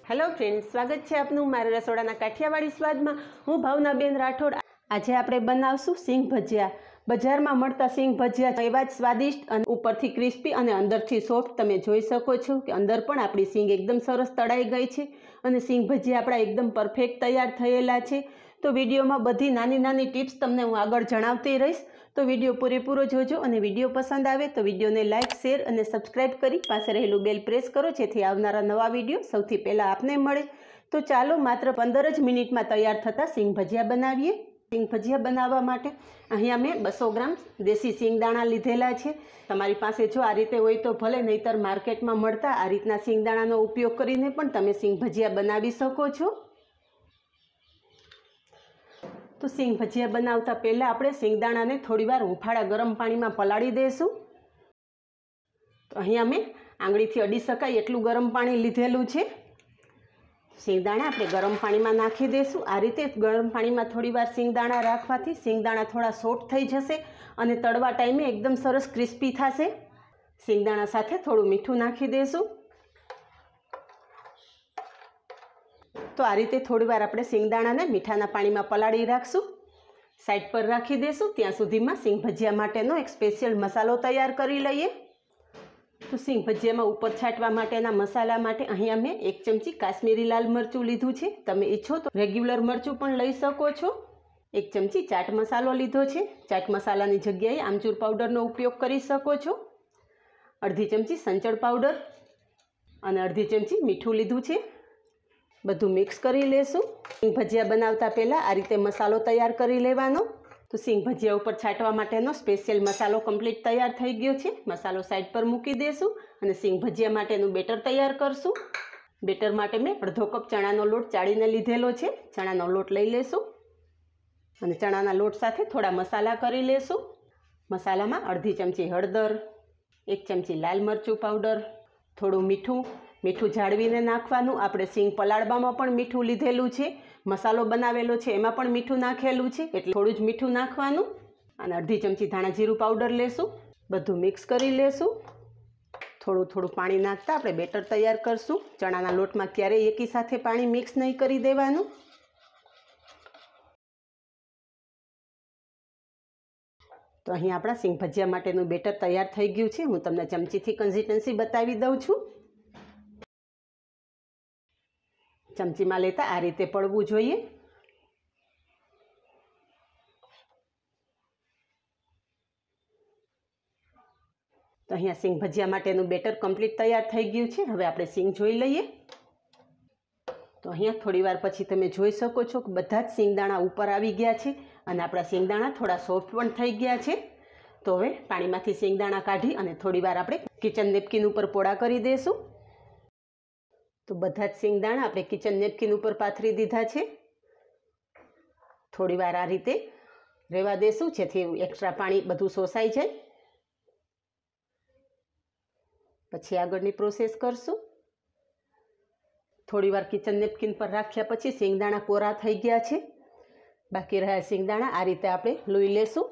Hello friends, स्वागत है आपनु मारा रसोड़ाना काठियावाड़ी स्वाद में। हूँ भावनाबेन राठोड। आज आपणे बनावशुं सींग भजिया। बजार में मळता सींग भजिया एवा ज स्वादिष्ट अने उपरथी क्रिस्पी अने अंदरथी सॉफ्ट तमे जोई शको छो कि अंदर पण आपणी सींग एकदम सरस तळाई गई छे अने सींग भजिया आपणा एकदम परफेक्ट तैयार थयेला छे। तो विडियो में बधी नानी नानी टिप्स तमने हूँ आगळ जणावती रहीश। तो विडियो पूरेपूरो जोजो अने विडियो पसंद आवे तो विडियो ने लाइक शेर अने सब्सक्राइब करी पासे रहेलू बेल प्रेस करो जेथी आवनारा नवा विडियो सौथी पहेला आपने मळे। तो चालो मात्र 15 ज मिनिट में तैयार थता सींग भजिया बनावीए। सींग भजिया बनाववा माटे अहींया मैं 200 ग्राम देशी सींगदाणा लीधेला छे। तमारी पासे जो आ रीते होय तो भले, नहींतर मार्केट में मळता आ रीतना सींगदाणानो उपयोग करीने पण तमे सींग भजिया बनावी शको छो। तो सींग भजिया बनावता पहला आपणे सींगदाणा ने थोड़ीवार हुंफाड़ा गरम पानी में पलाड़ी देशुं। तो अहींया मैं आंगळीथी अडी शकाय एटलुं गरम पाणी लीधेलुं छे। सींगदाणा आपणे गरम पानी में नाखी देशुं। आ रीते गरम पानी में थोड़ीवार सींगदाणा राखवाथी सींगदाणा थोड़ा सॉफ्ट थई जशे अने तळवा टाइमे एकदम सरस क्रिस्पी थशे। सींगदाणा साथे थोड़ुं मीठुं नाखी देशुं। तो आ रीते थोड़ीवार आपणे सींगदाणाने मीठाना पानी में पलाड़ी राखशुं। साइड पर राखी देशुं। त्यां सुधीमां सींग भजिया माटेनो एक स्पेशियल मसालो तैयार करी लईए। तो सींग भजिया में ऊपर छांटवा माटेना मसाला माटे अहींया मैं 1 चमची काश्मीरी लाल मरचुं लीधुं छे। तमे ईच्छो तो रेग्युलर मरचुं पण लई शको छो। 1 चमची चाट मसालो लीधो छे। चाट मसालानी जग्याए आमचूर पाउडरनो उपयोग करी शको छो। अर्धी चमची संचळ पाउडर अने अर्धी चमची मीठुं लीधुं छे। बधुं मिक्स करी लेशुं। सींग भजिया बनावता पहला आ रीते मसालो तैयार करी लेवानो। तो सींग भजिया उपर छांटवा माटेनो स्पेशियल मसालो कम्प्लीट तैयार थई गयो छे। मसालो साइड पर मूकी देशुं अने सींग भजिया माटेनुं बेटर तैयार करशुं। बेटर माटे मैं अर्धो कप चणानो लोट चाळीने लीधेलो छे। चणानो लोट लई लेशुं अने चणाना लोट साथे थोड़ा मसाला करी लेशुं। मसालामां अर्धी चमची हळदर, 1 चमची लाल मरचुं पाउडर, थोड़ुं मीठुं। मीठुं जाळवीने नाखवानुं। आपणे सींग पलाळवामां पण मीठुं लीधेलुं छे, मसालो बनावेलो छे एमां पण मीठुं नाखेलुं छे एटले थोड़ुं ज मीठुं नाखवानुं। अने अर्धी चमची धाणा जीरुं पाउडर लेशुं। बधुं मिक्स करी लेशुं। थोड़ुं थोड़ुं पाणी नाखता आपणे बेटर तैयार करशुं। चणाना लोटमां क्यारेय एकी साथे पाणी मिक्स नहीं करी देवानुं। तो अहीं आपणा सींग भजिया माटेनुं बेटर तैयार थई गयुं छे। हुं तमने चमचीथी कन्सिस्टन्सी बतावी दઉં છું। चमचीमां लेता आ रीते पड़वुं जोईए। तो अहींया सींग भजिया माटेनुं बेटर कम्प्लीट तैयार थई गयुं छे। हवे आपणे सींग जोई लईए। तो अहींया थोड़ीवार पछी तमे जोई शको छो कि बधा ज सींगदाणा उपर आवी गया छे अने आपणा सींगदाणा थोड़ा सॉफ्ट पण थई गया छे। तो हवे पाणीमांथी सींगदाणा काढी अने थोड़ीवार आपणे किचन नेपकिन उपर पोळा करी देशुं। तो बधा ज सींगदाणा आपणे किचन नेपकिन उपर पाथरी दीधा छे। थोड़ीवार आ रीते रहेवा देशुं जेथी एक्स्ट्रा पाणी बधुं शोषाई जाय। पछी आगळनी प्रोसेस करशुं। थोड़ीवार किचन नेपकिन पर राख्या पछी सींगदाणा कोरा थई गया छे। बाकी रह्या सींगदाणा आ रीते आपणे लूई लेशुं।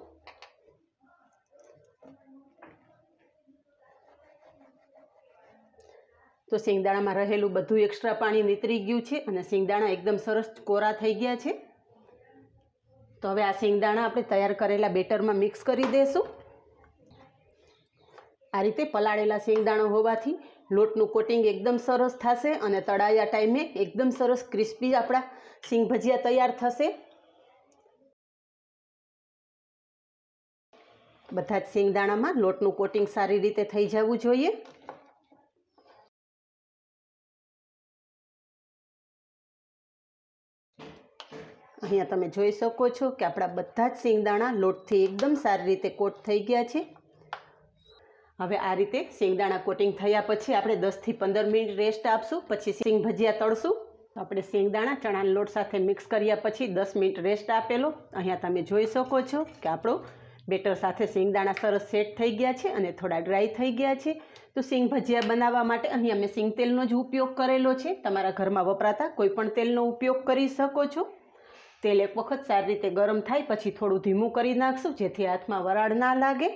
तो सींगदाणामां रहेलुं बधुं एक्स्ट्रा पाणी નીતરી गयुं छे अने सींगदाणा एकदम सरस कोरा थई गया छे। तो हवे आ सींगदाणा आपणे तैयार करेला बेटरमां मिक्स करी देशुं। आ रीते पलाळेला सींगदाणो होवाथी लोटनुं कोटिंग एकदम सरस थशे अने तळाया टाइमे एकदम सरस क्रिस्पी आपणा सींग भजिया तैयार थशे। बधा ज सींगदाणामां लोटनुं कोटिंग सारी रीते थई जवुं जोईए। अहींया तमे जोई शको छो कि आपणा बधा ज सींगदाणा लोटथी एकदम सारी रीते कोट थई गया छे। हवे आ रीते सींगदाणा कोटिंग थया पछी आपणे 10 થી 15 मिनिट रेस्ट आपशुं। पछी सींग भजिया तळशुं। आपणे सींगदाणा चणाना लोट साथे मिक्स कर्या पछी 10 मिनिट रेस्ट आपेलो। अहींया तमे जोई शको छो कि आपणो बेटर साथे सींगदाणा सरस सेट थई गया छे अने थोड़ा ड्राय थई गया छे। तो सींग भजिया बनाववा माटे अहींया मैं सींग तेलनो ज उपयोग करेलो छे। तमारा घरमां वपराता कोईपण तेलनो उपयोग करी शको छो। तेल एक वखत सारी रीते गरम थाय पछी थोड़ुं धीमुं करी नाखशुं जेथी हाथमां वराळ ना लागे।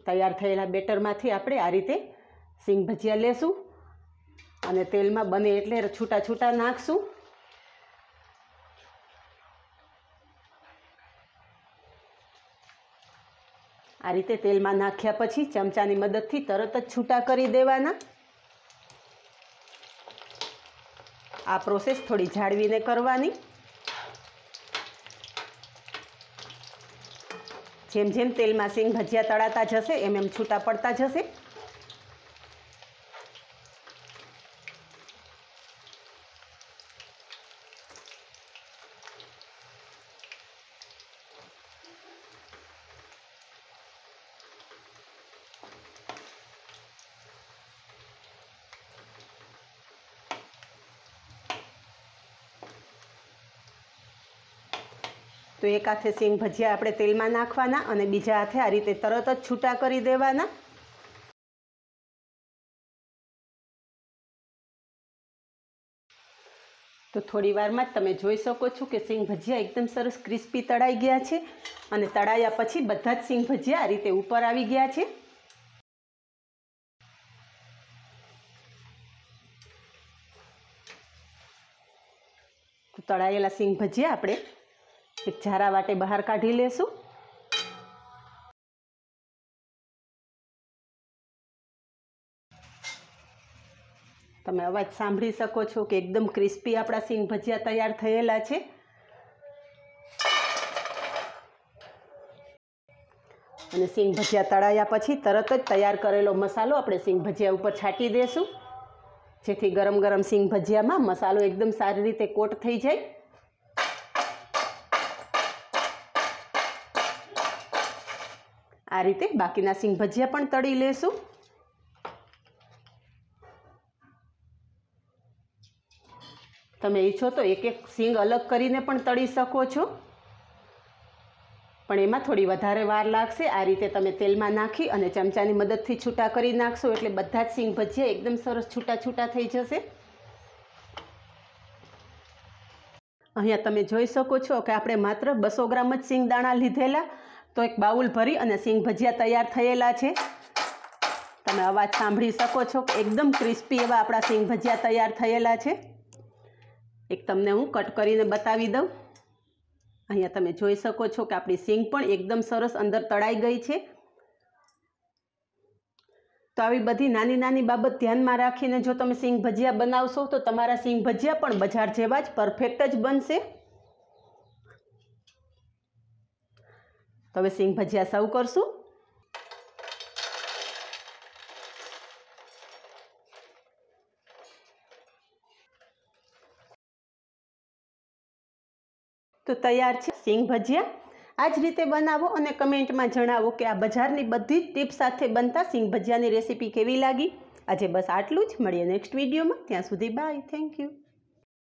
तैयार थयेला बेटरमांथी आपणे आ रीते सींग भजिया लेशुं અને તેલમાં બને એટલે છૂટા છૂટા નાખશું। આ રીતે તેલમાં નાખ્યા પછી ચમચાની મદદથી તરત જ છૂટા કરી દેવાના। આ પ્રોસેસ થોડી જાળવીને કરવાની। જેમ જેમ તેલમાં સિંગ ભજીયા તળાતા જશે એમ એમ છૂટા પડતા જશે। તો એક હાથે સિંગ ભજીયા આપણે તેલમાં નાખવાના અને બીજા હાથે આ રીતે તરત જ છૂટા કરી દેવાના। તો થોડી વારમાં જ તમે જોઈ શકો છો કે સિંગ ભજીયા એકદમ સરસ ક્રિસ્પી તળાઈ ગયા છે અને તળાયા પછી બધા જ સિંગ ભજીયા આ રીતે ઉપર આવી ગયા છે। તો તળાયેલા સિંગ ભજીયા આપણે એક ઝારા વાટે બહાર કાઢી લેશું। તમે અવાજ સાંભળી શકો છો કે એકદમ ક્રિસ્પી આપણા સિંગ ભજીયા તૈયાર થયેલા છે। અને સિંગ ભજીયા તળાયા પછી તરત જ તૈયાર કરેલો મસાલો આપણે સિંગ ભજીયા ઉપર છાંટી દેશું, જેથી ગરમ ગરમ સિંગ ભજીયામાં મસાલો એકદમ સારી રીતે કોટ થઈ જાય। આ રીતે બાકીના સિંગ ભજીયા પણ તળી લેશું। તમે ઈચ્છો તો એક એક સિંગ અલગ કરીને પણ તળી શકો છો, પણ એમાં થોડી વધારે વાર લાગશે। આ રીતે તમે તેલમાં નાખી અને ચમચાની મદદથી છૂટા કરી નાખશો એટલે બધા જ સિંગ ભજીયા એકદમ સરસ છૂટા છૂટા થઈ જશે। અહીંયા તમે જોઈ શકો છો કે આપણે માત્ર 200 ગ્રામ જ સિંગ દાણા લીધેલા, તો એક બાઉલ ભરી અને સિંગ ભજીયા તૈયાર થયેલા છે। તમે અવાજ સાંભળી શકો છો કે એકદમ ક્રિસ્પી એવા આપણા સિંગ ભજીયા તૈયાર થયેલા છે। એક તમને હું કટ કરીને બતાવી દઉં। અહીંયા તમે જોઈ શકો છો કે આપણી સિંગ પણ એકદમ સરસ અંદર તળાઈ ગઈ છે। તો આવી બધી નાની નાની બાબત ધ્યાનમાં રાખીને જો તમે સિંગ ભજીયા બનાવશો તો તમારા સિંગ ભજીયા પણ બજાર જેવા જ પરફેક્ટ જ બનશે। તો હવે સિંગ ભજીયા સર્વ કરશું। તો તૈયાર છે સિંગ ભજીયા। આ જ રીતે બનાવો અને કમેન્ટમાં જણાવો કે આ બજારની બધી જ ટિપ્સ સાથે બનતા સિંગ ભજીયાની રેસીપી કેવી લાગી। આજે બસ આટલું જ, મળીએ નેક્સ્ટ વિડીયોમાં। ત્યાં સુધી બાય, થેન્ક યુ।